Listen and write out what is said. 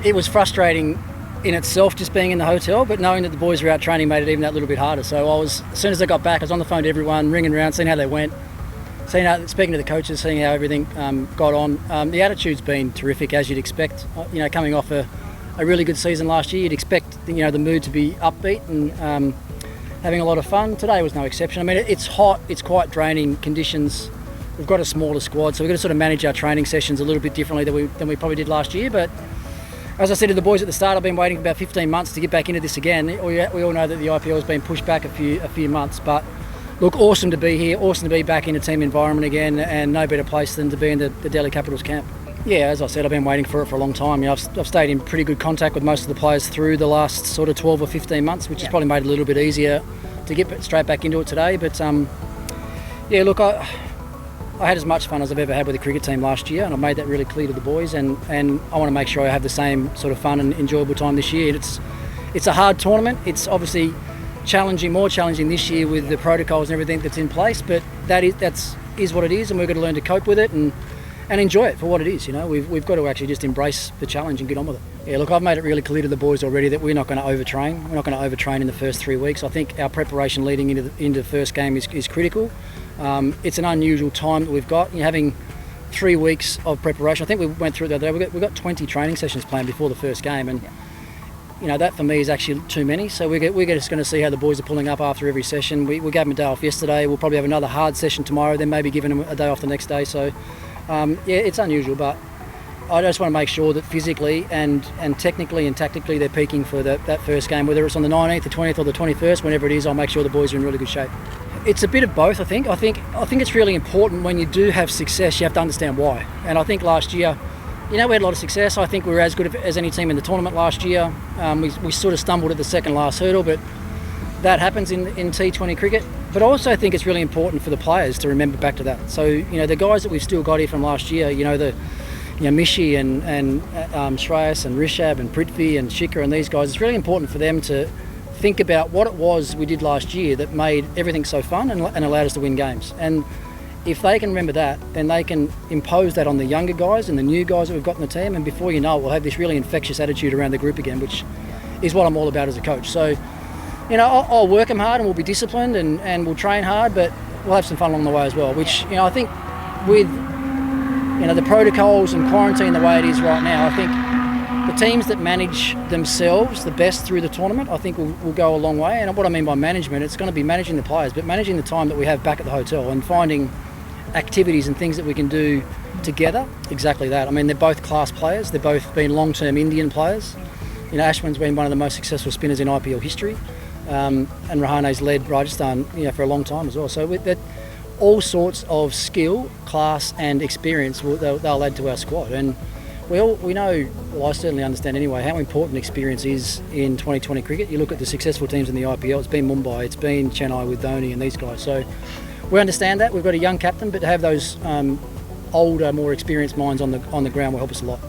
It was frustrating in itself just being in the hotel, but knowing that the boys were out training made it even that little bit harder. So as soon as I got back, I was on the phone to everyone, ringing around, seeing how they went, speaking to the coaches, seeing how everything got on. The attitude's been terrific, as you'd expect. Coming off a really good season last year, you'd expect the mood to be upbeat and having a lot of fun. Today was no exception. I mean, it's hot, it's quite draining conditions. We've got a smaller squad, so we've got to sort of manage our training sessions a little bit differently than we probably did last year. But as I said to the boys at the start, I've been waiting for about 15 months to get back into this again. We all know that the IPL has been pushed back a few months, but look, awesome to be here, awesome to be back in a team environment again, and no better place than to be in the Delhi Capitals camp. Yeah, as I said, I've been waiting for it for a long time. I've stayed in pretty good contact with most of the players through the last sort of 12 or 15 months, which has probably made it a little bit easier to get straight back into it today. But look, I had as much fun as I've ever had with the cricket team last year, and I made that really clear to the boys, and I want to make sure I have the same sort of fun and enjoyable time this year. It's a hard tournament. It's obviously more challenging this year with the protocols and everything that's in place, but that is what it is, and we've got to learn to cope with it and enjoy it for what it is. We've got to actually just embrace the challenge and get on with it. Yeah, look, I've made it really clear to the boys already that we're not going to overtrain. We're not going to overtrain in the first 3 weeks. I think our preparation leading into the first game is critical. It's an unusual time that we've got. Having 3 weeks of preparation. I think we went through it the other day. We've got 20 training sessions planned before the first game, and that for me is actually too many. So we're just going to see how the boys are pulling up after every session. We gave them a day off yesterday. We'll probably have another hard session tomorrow, then maybe giving them a day off the next day. So it's unusual, but I just want to make sure that physically and technically and tactically they're peaking for that first game, whether it's on the 19th, the 20th or the 21st, whenever it is. I'll make sure the boys are in really good shape. It's a bit of both, I think. I think it's really important when you do have success, you have to understand why. And I think last year, we had a lot of success. I think we were as good as any team in the tournament last year. We sort of stumbled at the second last hurdle, but that happens in T20 cricket. But I also think it's really important for the players to remember back to that. So, the guys that we've still got here from last year, Mishi and Shreyas and Rishabh and Prithvi and Shikhar and these guys, it's really important for them to think about what it was we did last year that made everything so fun and allowed us to win games. And if they can remember that, then they can impose that on the younger guys and the new guys that we've got in the team, and before you know it, we'll have this really infectious attitude around the group again, which is what I'm all about as a coach. So, I'll work them hard and we'll be disciplined and we'll train hard, but we'll have some fun along the way as well, which, I think with, the protocols and quarantine the way it is right now, I think the teams that manage themselves the best through the tournament, I think will go a long way. And what I mean by management, it's going to be managing the players, but managing the time that we have back at the hotel and finding activities and things that we can do together. Exactly that. I mean, they're both class players. They've both been long-term Indian players. Ashwin's been one of the most successful spinners in IPL history, and Rahane's led Rajasthan, for a long time as well. So with that, all sorts of skill, class, and experience they'll add to our squad. And we know, well, I certainly understand anyway, how important experience is in 2020 cricket. You look at the successful teams in the IPL, it's been Mumbai, it's been Chennai with Dhoni and these guys. So we understand that. We've got a young captain, but to have those older, more experienced minds on the ground will help us a lot.